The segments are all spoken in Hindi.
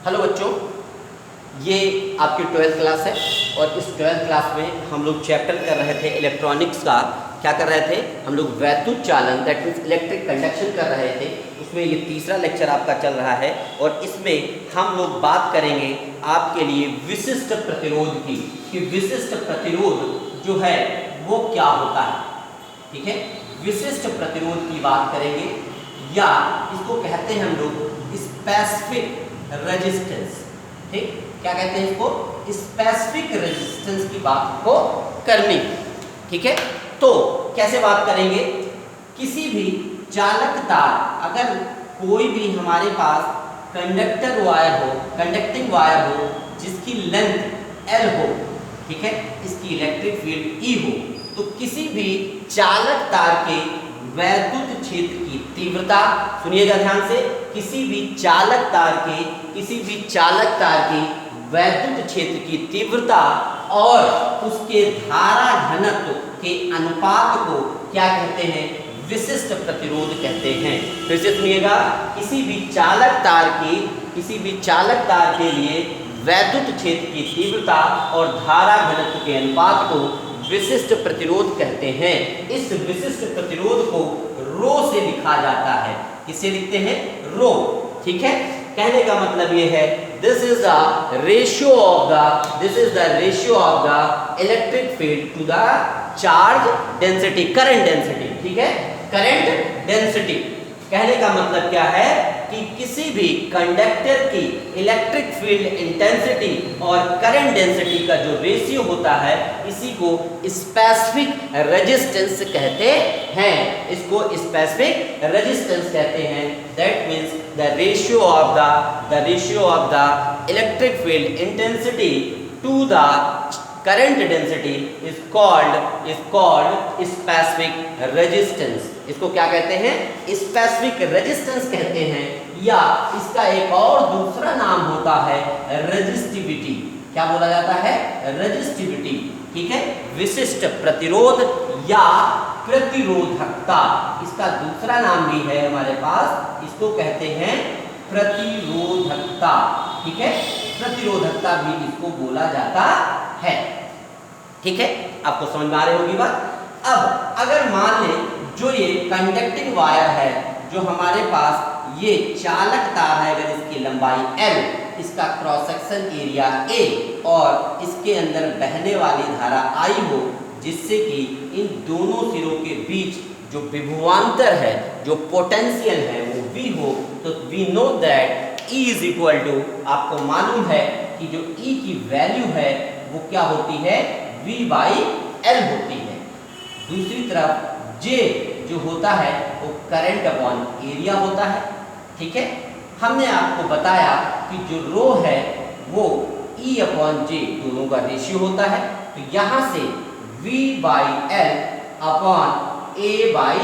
हेलो बच्चों, ये आपकी 12th क्लास है और इस 12th क्लास में हम लोग चैप्टर कर रहे थे इलेक्ट्रॉनिक्स का। क्या कर रहे थे हम लोग? वैद्युत चालन, दैट मीन्स इलेक्ट्रिक कंडक्शन कर रहे थे। उसमें ये तीसरा लेक्चर आपका चल रहा है और इसमें हम लोग बात करेंगे आपके लिए विशिष्ट प्रतिरोध की, कि विशिष्ट प्रतिरोध जो है वो क्या होता है। ठीक है, विशिष्ट प्रतिरोध की बात करेंगे या इसको कहते हैं हम लोग स्पेसिफिक रेजिस्टेंस। ठीक, क्या कहते हैं इसको? स्पेसिफिक रेजिस्टेंस की बात को करनी। ठीक है, तो कैसे बात करेंगे? किसी भी चालक तार, अगर कोई भी हमारे पास कंडक्टर वायर हो, कंडक्टिंग वायर हो जिसकी लेंथ L हो, ठीक है, इसकी इलेक्ट्रिक फील्ड E हो, तो किसी भी चालक तार के वैद्युत क्षेत्र की तीव्रता, सुनिएगा ध्यान से, किसी भी चालक तार की वैद्युत क्षेत्र की तीव्रता और उसके धारा घनत्व के अनुपात को क्या कहते हैं? विशिष्ट प्रतिरोध कहते हैं। फिर से सुनिएगा, किसी भी चालक तार के लिए वैद्युत क्षेत्र की तीव्रता और धारा घनत्व के अनुपात को विशिष्ट प्रतिरोध कहते हैं। इस विशिष्ट प्रतिरोध को रो से लिखा जाता है। किससे लिखते हैं? रो। ठीक है, कहने का मतलब ये है this is the ratio of the electric field to the charge density, current density. ठीक है, करंट डेंसिटी कहने का मतलब क्या है कि किसी भी कंडक्टर की इलेक्ट्रिक फील्ड इंटेंसिटी और करंट डेंसिटी का जो रेशियो होता है, इसी को स्पेसिफिक रेजिस्टेंस कहते हैं। इसको स्पेसिफिक रेजिस्टेंस कहते हैं। That means the ratio of the electric field intensity to the current density is called specific resistance। इसको क्या कहते हैं? स्पेसिफिक रेजिस्टेंस कहते हैं, या इसका एक और दूसरा नाम होता है रेजिस्टिविटी। क्या बोला जाता है? रेजिस्टिविटी। ठीक है, विशिष्ट प्रतिरोध या प्रतिरोधकता, इसका दूसरा नाम भी है हमारे पास, इसको कहते हैं प्रतिरोधकता। ठीक है, प्रतिरोधकता भी इसको बोला जाता है। ठीक है, आपको समझ में आ रही होगी बात। अब अगर मान लें जो ये कंडक्टिंग वायर है, जो हमारे पास ये चालक तार है, अगर इसकी लंबाई L, इसका क्रॉस सेक्शन एरिया A और इसके अंदर बहने वाली धारा I हो, जिससे कि इन दोनों सिरों के बीच जो विभवांतर है, जो पोटेंशियल है वो V हो, तो we know that E is equal to, आपको मालूम है कि जो E की वैल्यू है वो क्या होती है? V बाई L होती है। दूसरी तरफ J जो होता है वो करंट अपॉन एरिया होता है। ठीक है, हमने आपको बताया कि जो रो है वो E अपॉन J दोनों का रेशियो होता है, तो यहाँ से V by L upon A by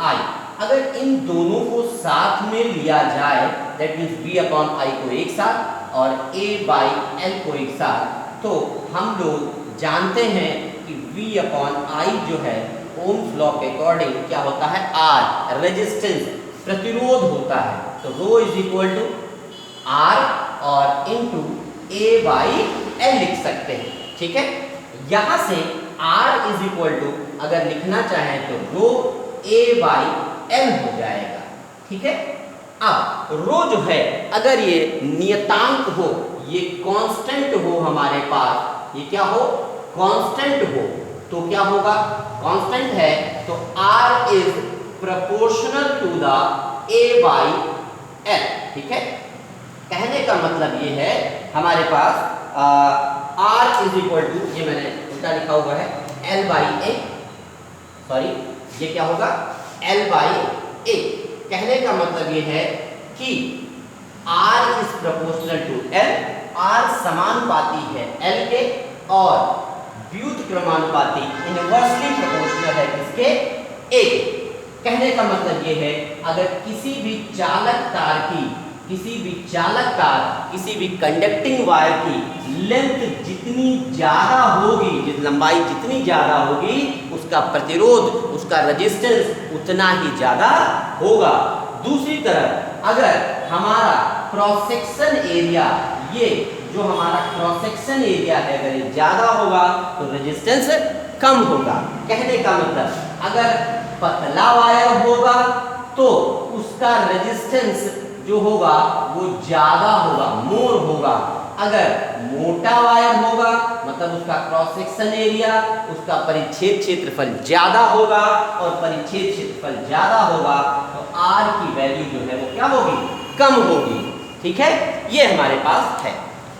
I, अगर इन दोनों को साथ में लिया जाए, that means V upon I को एक साथ और A बाई L को एक साथ, तो हम लोग जानते हैं कि V अपॉन I जो है ओम्स लॉ के अकॉर्डिंग क्या होता है? R, रेजिस्टेंस, प्रतिरोध होता है। तो रो इज इक्वल टू R और इनटू A बाई L लिख सकते हैं। ठीक है, यहाँ से R इज इक्वल टू अगर लिखना चाहें तो रो A बाई L हो जाएगा। ठीक है, अब रो जो है अगर ये नियतांक हो, ये कांस्टेंट हो हमारे पास, ये क्या हो? कांस्टेंट हो, तो क्या होगा? कांस्टेंट है तो R is proportional to the A by L। ठीक है, कहने का मतलब ये है हमारे पास R इज इक्वल टू, ये मैंने उल्टा लिखा हुआ है, L बाई A, सॉरी ये क्या होगा? L by A। कहने का मतलब ये है कि R is proportional to L, R समानुपाती है L के और व्युत्क्रमानुपाती इनवर्सली प्रोपोर्शनल है किसके? A। कहने का मतलब ये है अगर किसी भी कंडक्टिंग वायर की लेंथ जितनी ज्यादा होगी, लंबाई जितनी ज्यादा होगी, उसका प्रतिरोध, उसका रेजिस्टेंस उतना ही ज्यादा होगा। दूसरी तरफ अगर हमारा क्रॉस सेक्शन एरिया, ये जो हमारा क्रॉस सेक्शन एरिया है अगर ये ज्यादा होगा तो रेजिस्टेंस कम होगा। कहने का मतलब अगर पतला वायर होगा तो उसका रेजिस्टेंस जो होगा वो ज्यादा होगा, मोर होगा। अगर मोटा वायर होगा मतलब उसका क्रॉस सेक्शन एरिया, उसका परिच्छेद क्षेत्रफल ज्यादा होगा, और परिच्छेद क्षेत्रफल ज्यादा होगा तो R की वैल्यू जो है वो क्या होगी, कम होगी। ठीक है, ये हमारे पास है।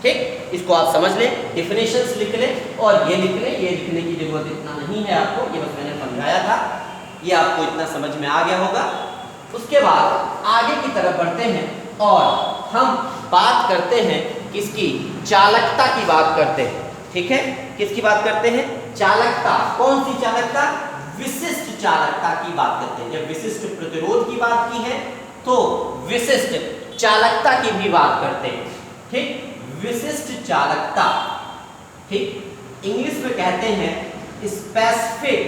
ठीक, इसको आप समझ लें, डिफिनेशंस लिख लें और ये लिख लें। ये लिखने की जरूरत इतना नहीं है आपको, ये बस मैंने समझाया था, ये आपको इतना समझ में आ गया होगा। उसके बाद आगे की तरफ बढ़ते हैं और हम बात करते हैं किसकी, चालकता की बात करते हैं। ठीक है, किसकी बात करते हैं, चालकता। कौन सी चालकता, विशिष्ट चालकता की बात करते हैं। जब विशिष्ट प्रतिरोध की बात की है तो विशिष्ट चालकता की भी बात करते हैं। ठीक, विशिष्ट चालकता, ठीक, इंग्लिश में कहते हैं स्पेसिफिक,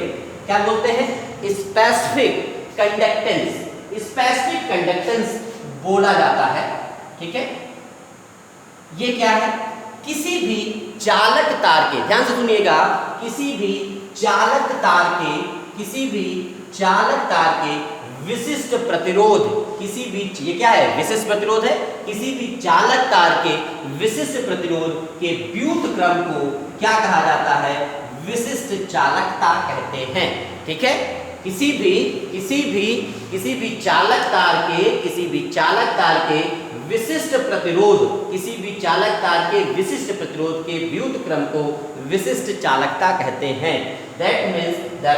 क्या बोलते हैं, स्पेसिफिक कंडक्टेंस, स्पेसिफिक कंडक्टेंस बोला जाता है। ठीक है, ये क्या है, किसी भी चालक तार के, ध्यान से सुनिएगा, किसी भी चालक तार के, किसी भी चालक तार के विशिष्ट प्रतिरोध, किसी भी, ये क्या है, विशिष्ट प्रतिरोध है, किसी भी चालक तार के विशिष्ट प्रतिरोध के व्युत्क्रम को क्या कहा जाता है, विशिष्ट चालकता कहते हैं। ठीक है, किसी भी चालक तार के, किसी भी चालक तार के विशिष्ट प्रतिरोध, किसी भी चालक तार के विशिष्ट प्रतिरोध के व्युत्क्रम को विशिष्ट चालकता कहते हैं। That means the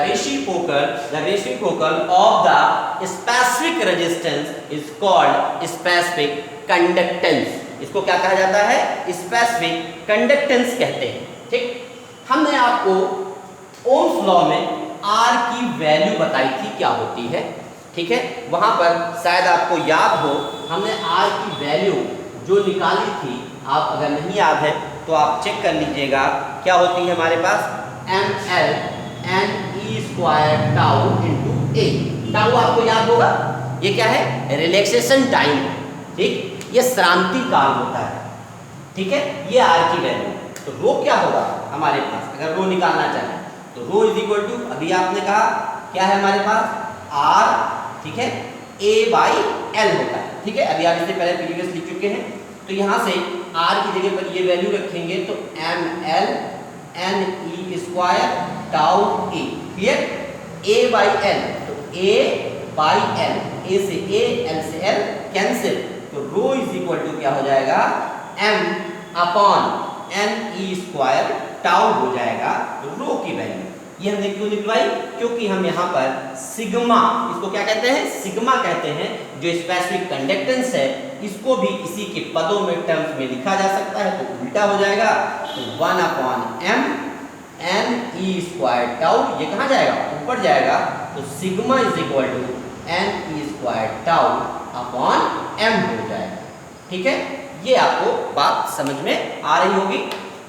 reciprocal of the specific resistance is called specific conductance। इसको क्या कहा जाता है, specific conductance कहते हैं। ठीक, हमने आपको ओम्स लॉ में R की वैल्यू बताई थी क्या होती है। ठीक है, वहां पर शायद आपको याद हो, हमने R की वैल्यू जो निकाली थी, आप अगर नहीं याद है तो आप चेक कर लीजिएगा, क्या होती है हमारे पास, ml n e² into a। Tau आपको याद होगा, ये क्या है, रिलैक्सेशन टाइम। ठीक, ये श्रांति काल होता है। ठीक है, ये R की वैल्यू। तो रो क्या होगा हमारे पास, अगर रो निकालना चाहें तो रो इज इक्वल टू, अभी आपने कहा क्या है हमारे पास, R, ठीक है, A/L होता है। ठीक है, अभी आप इससे पहले प्रीवियस लिख चुके हैं, तो यहाँ से R की जगह पर ये वैल्यू रखेंगे तो ml ne² tau a, clear, A/L, तो A/L, A से A, L से L कैंसिल, तो रो इज इक्वल टू क्या हो जाएगा, m/ne² टाउ हो जाएगा रो की वैल्यू। ये हमने क्यों निकलवाई, क्योंकि हम यहाँ पर सिग्मा, इसको क्या कहते हैं, सिग्मा कहते हैं, जो स्पेसिफिक कंडक्टेंस है, इसको भी इसी के पदों में, टर्म्स में लिखा जा सकता है, तो उल्टा हो जाएगा, तो 1/m ne² टाउ, ये कहाँ जाएगा, ऊपर जाएगा, तो sigma is equal to ne² tau upon m हो जाएगा। ठीक है, ये आपको बात समझ में आ रही होगी,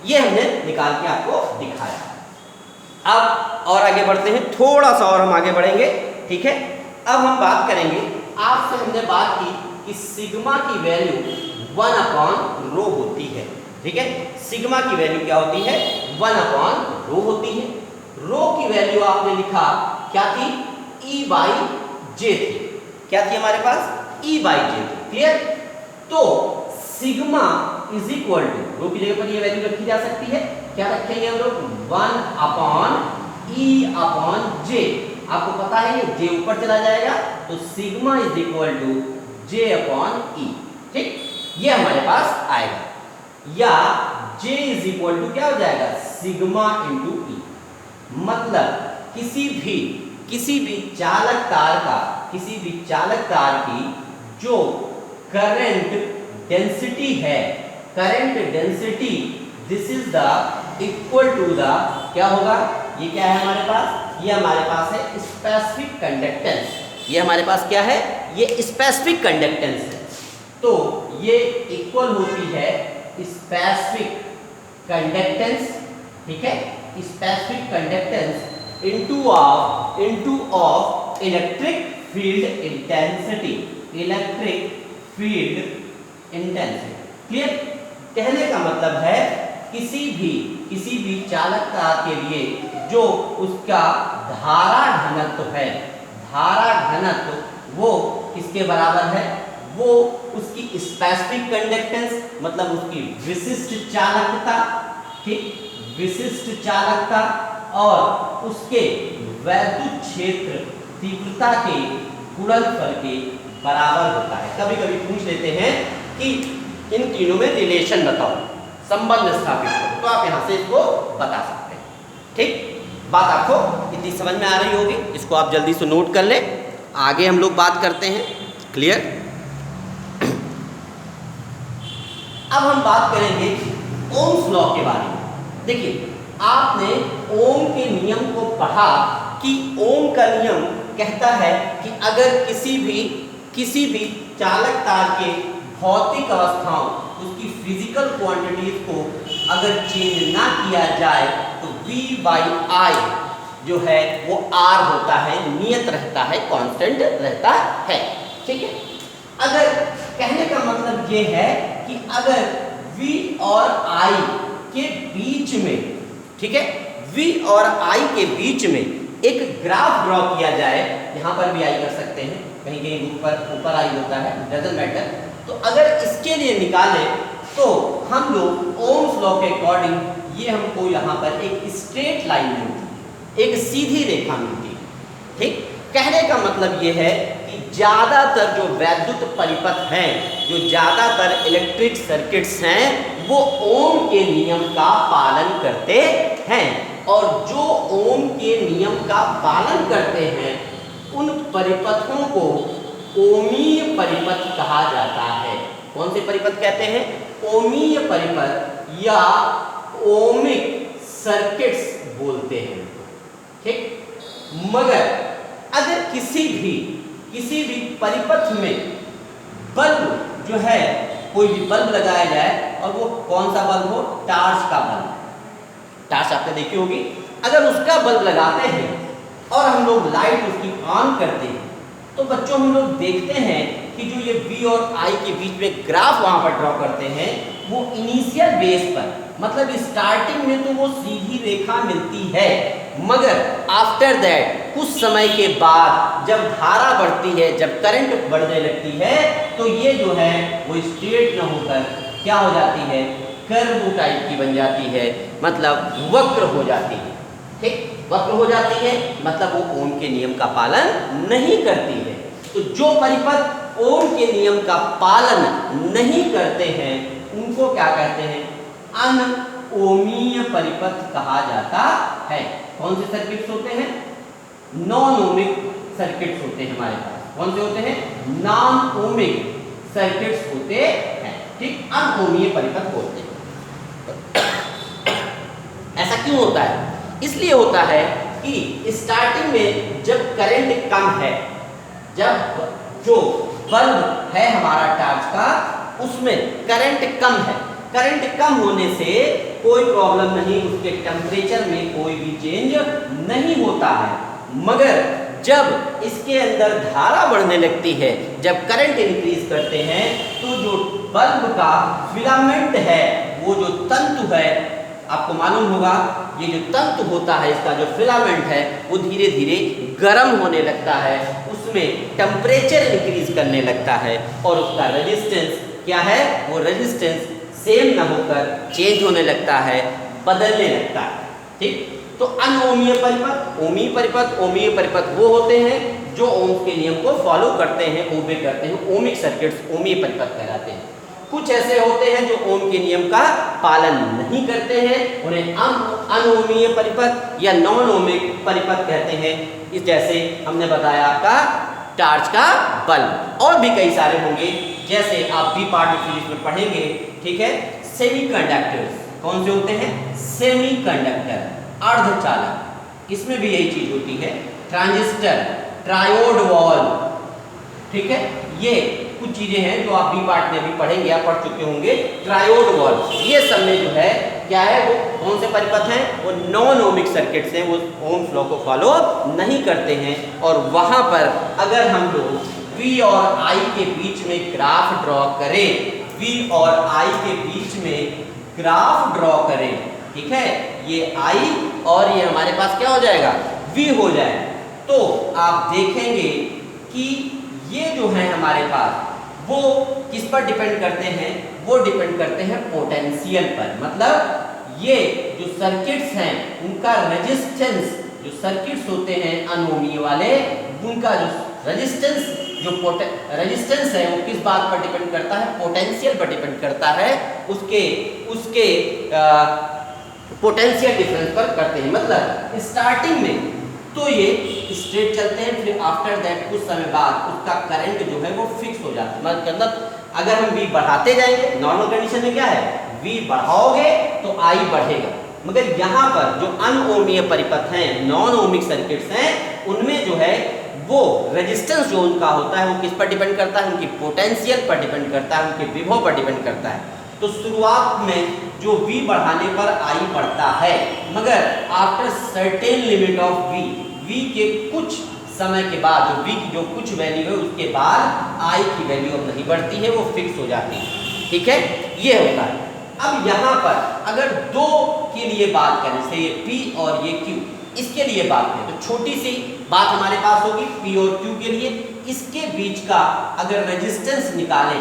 ये हमने निकाल के आपको दिखाया। अब और आगे बढ़ते हैं, थोड़ा सा और हम आगे बढ़ेंगे। ठीक है, अब हम बात करेंगे, आपसे हमने बात की कि सिग्मा की वैल्यू 1/रो होती है। ठीक है, सिग्मा की वैल्यू क्या होती है, 1/रो होती है। रो की वैल्यू आपने लिखा क्या थी, E/J थी। क्या थी हमारे पास, E/J थी, क्लियर। तो सिग्मा इज इक्वल टू, रो की जगह पर ये वैल्यू रखी जा सकती है, क्या रखेंगे हम लोग, 1/E/J। आपको पता है ये J ऊपर चला जाएगा, तो sigma is equal to J/E। ठीक, ये हमारे पास आएगा, या J इज इक्वल टू क्या हो जाएगा, सिग्मा इंटू E। मतलब किसी भी चालक तार का, किसी भी चालक तार की जो करंट डेंसिटी है, current density, this is the equal to the, क्या होगा, ये क्या है हमारे पास, ये हमारे पास है स्पेसिफिक कंडक्टेंस। ये हमारे पास क्या है, ये स्पेसिफिक कंडक्टेंस है। तो ये इक्वल होती है स्पेसिफिक कंडक्टेंस, ठीक है, specific conductance into of electric field intensity, electric field intensity. Clear? कहने का मतलब है किसी भी चालक तार के लिए जो उसका धारा घनत्व है, धारा घनत्व वो किसके बराबर है? वो उसकी स्पेसिफिक कंडक्टेंस मतलब उसकी विशिष्ट चालकता, ठीक, विशिष्ट चालकता और उसके वैद्युत क्षेत्र तीव्रता के गुणनफल के बराबर होता है। कभी कभी पूछ लेते हैं कि इन तीनों में रिलेशन बताओ, संबंध स्थापित करो, तो आप यहां से इसको बता सकते हैं। ठीक, बात आपको इतनी समझ में आ रही होगी, इसको आप जल्दी से नोट कर ले। आगे हम लोग बात करते हैं। क्लियर? अब हम बात करेंगे ओम्स लॉ के बारे में। देखिए, आपने ओम के नियम को पढ़ा कि ओम का नियम कहता है कि अगर किसी भी चालक तार के भौतिक अवस्थाओं, उसकी फिजिकल क्वांटिटीज को अगर चेंज ना किया जाए तो V/I जो है वो R होता है, नियत रहता है, कांस्टेंट रहता है। ठीक है? अगर कहने का मतलब ये है कि अगर V और I के बीच में, ठीक है, V और I के बीच में एक ग्राफ ड्रॉ किया जाए, यहाँ पर भी I कर सकते हैं, कहीं कहीं ऊपर I होता है, डजंट मैटर। तो अगर इसके लिए निकाले तो हम लोग ओम्स लॉ के अकॉर्डिंग ये हमको यहाँ पर एक स्ट्रेट लाइन मिलती है, एक सीधी रेखा मिलती है। ठीक, कहने का मतलब ये है कि ज़्यादातर जो वैद्युत परिपथ हैं, जो ज़्यादातर इलेक्ट्रिक सर्किट्स हैं, वो ओम के नियम का पालन करते हैं, और जो ओम के नियम का पालन करते हैं उन परिपथों को ओमीय परिपथ कहा जाता है। कौन से परिपथ कहते हैं? ओमीय परिपथ या ओमिक सर्किट्स बोलते हैं। ठीक, मगर अगर किसी भी परिपथ में बल्ब जो है, कोई भी बल्ब लगाया जाए और वो कौन सा बल्ब हो? टार्च का बल्ब। टार्च आपने देखी होगी। अगर उसका बल्ब लगाते हैं और हम लोग लाइट उसकी ऑन करते हैं तो बच्चों हम लोग देखते हैं कि जो ये V और I के बीच में ग्राफ वहां पर ड्रॉ करते हैं, वो इनिशियल बेस पर, मतलब स्टार्टिंग में तो वो सीधी रेखा मिलती है, मगर आफ्टर दैट कुछ समय के बाद जब धारा बढ़ती है, जब करंट बढ़ने लगती है, तो ये जो है वो स्ट्रेट न होकर क्या हो जाती है? कर्व टाइप की बन जाती है, मतलब वक्र हो जाती है। ठीक, वक्र हो जाती है मतलब वो ओम के नियम का पालन नहीं करती है। तो जो परिपथ ओम के नियम का पालन नहीं करते हैं उनको क्या कहते हैं? अनओमीय परिपथ कहा जाता है। कौन से सर्किट्स होते हैं? नॉन ओमिक सर्किट्स होते हैं हमारे पास। कौन से होते हैं? नॉन ओमिक सर्किट्स होते हैं। ठीक, अनओमीय परिपथ बोलते हैं। ऐसा क्यों होता है? इसलिए होता है कि स्टार्टिंग में जब करंट कम है, जब जो बल्ब है हमारा टार्च का, उसमें करंट कम है, करंट कम होने से कोई प्रॉब्लम नहीं, उसके टेम्परेचर में कोई भी चेंज नहीं होता है। मगर जब इसके अंदर धारा बढ़ने लगती है, जब करंट इंक्रीज करते हैं, तो जो बल्ब का फिलामेंट है, वो जो तंतु है, आपको मालूम होगा ये जो तंतु होता है, इसका जो फिलामेंट है, वो धीरे धीरे गर्म होने लगता है, उसमें टेम्परेचर इंक्रीज करने लगता है, और उसका रेजिस्टेंस क्या है? वो रेजिस्टेंस सेम न होकर चेंज होने लगता है, बदलने लगता है। ठीक, तो अनओमीय परिपथ, ओमीय परिपथ, ओमीय परिपथ वो होते हैं जो ओम्स के नियम को फॉलो करते हैं, ओबे करते हैं, ओमिक सर्किट्स ओमीय परिपथ कहलाते हैं। कुछ ऐसे होते हैं जो ओम के नियम का पालन नहीं करते हैं, उन्हें अनओमीय परिपथ या नॉन ओमिक परिपथ कहते हैं। जैसे हमने बताया आपका टार्च का बल्ब, और भी कई सारे होंगे, जैसे आप बी पार्ट फिजिक्स में पढ़ेंगे। ठीक है, सेमीकंडक्टर्स कौन से होते हैं? सेमीकंडक्टर, अर्धचालक, इसमें भी यही चीज होती है। ट्रांजिस्टर, ट्रायोड वॉल, ठीक है, ये कुछ चीजें हैं जो आप बी पार्ट में भी पढ़ेंगे, आप पढ़ चुके होंगे। ट्रायोड वॉल, ये सब में जो है क्या है, वो कौन से परिपथ हैं? वो नॉन ओमिक सर्किट्स हैं, वो ओम्स लॉ को फॉलो नहीं करते हैं। और वहां पर अगर हम लोग V और I के बीच में ग्राफ ड्रॉ करें V और I के बीच में ग्राफ ड्रॉ करें, ठीक है, ये I और ये हमारे पास क्या हो जाएगा, V हो जाए, तो आप देखेंगे कि ये जो है हमारे पास वो किस पर डिपेंड करते हैं, वो डिपेंड करते हैं पोटेंशियल पर। मतलब ये जो सर्किट्स हैं उनका रेजिस्टेंस, जो सर्किट्स होते हैं अनोमी वाले, उनका जो रेजिस्टेंस रेजिस्टेंस है वो किस बात पर डिपेंड करता है, पोटेंशियल पर डिपेंड करता है, उसके पोटेंशियल डिफरेंस पर करते हैं। मतलब स्टार्टिंग में तो ये स्ट्रेट चलते हैं, फिर आफ्टर दैट कुछ समय बाद उसका करंट जो है वो फिक्स हो जाता है। मतलब अगर हम V बढ़ाते जाएंगे, नॉर्मल कंडीशन में क्या है, V बढ़ाओगे तो I बढ़ेगा, मगर यहाँ पर जो अनओमीय परिपथ हैं, नॉन ओमिक सर्किट्स हैं, उनमें जो है वो रेजिस्टेंस जो उनका होता है वो किस पर डिपेंड करता है, उनकी पोटेंशियल पर डिपेंड करता है, उनके विभव पर डिपेंड करता है। तो शुरुआत में जो V बढ़ाने पर I बढ़ता है, मगर after certain limit of V के कुछ समय के बाद, जो V की जो कुछ वैल्यू है उसके बाद I की वैल्यू अब नहीं बढ़ती है, वो फिक्स हो जाती है, ठीक है, ये होता है। अब यहाँ पर अगर दो के लिए बात करें, जैसे ये P और ये Q, इसके लिए बात करें तो छोटी सी बात हमारे पास होगी P और Q के लिए, इसके बीच का अगर रेजिस्टेंस निकालें,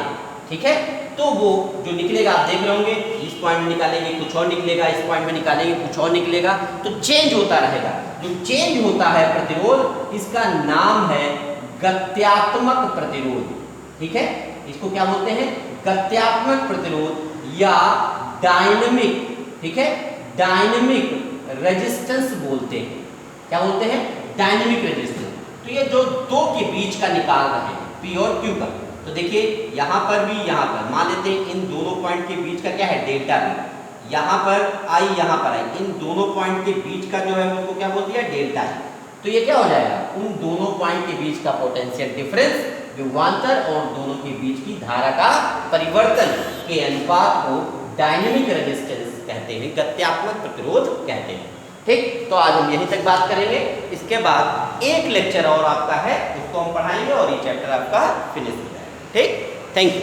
ठीक है, तो वो जो निकलेगा आप देख रहे होंगे, इस पॉइंट में निकालेंगे कुछ और निकलेगा, इस पॉइंट में निकालेंगे कुछ और निकलेगा, तो चेंज होता रहेगा। जो चेंज होता है प्रतिरोध, इसका नाम है गत्यात्मक प्रतिरोध, ठीक है, इसको क्या बोलते हैं, गत्यात्मक प्रतिरोध या डायनेमिक, ठीक है, डायनेमिक रेजिस्टेंस बोलते हैं। क्या बोलते हैं, डायनेमिक रेजिस्टेंस। तो ये जो दो के बीच का निकाल रहे हैं P और Q का, तो देखिए यहाँ पर भी, यहाँ पर मान लेते हैं इन दोनों पॉइंट के बीच का क्या है, डेल्टा V, यहाँ पर I, यहाँ पर I, इन दोनों पॉइंट के बीच का जो है उसको क्या बोलते हैं, डेल्टा I। तो ये क्या हो जाएगा, उन दोनों पॉइंट के बीच का पोटेंशियल डिफरेंस, विभवांतर और दोनों के बीच की धारा का परिवर्तन के अनुपात को डायनेमिक रेजिस्टेंस कहते हैं, गत्यात्मक प्रतिरोध कहते हैं। ठीक, तो आज हम यहीं तक बात करेंगे, इसके बाद एक लेक्चर और आपका है, उसको हम पढ़ाएंगे और ये चैप्टर आपका फिनिश हो जाएगा। ठीक, थैंक यू।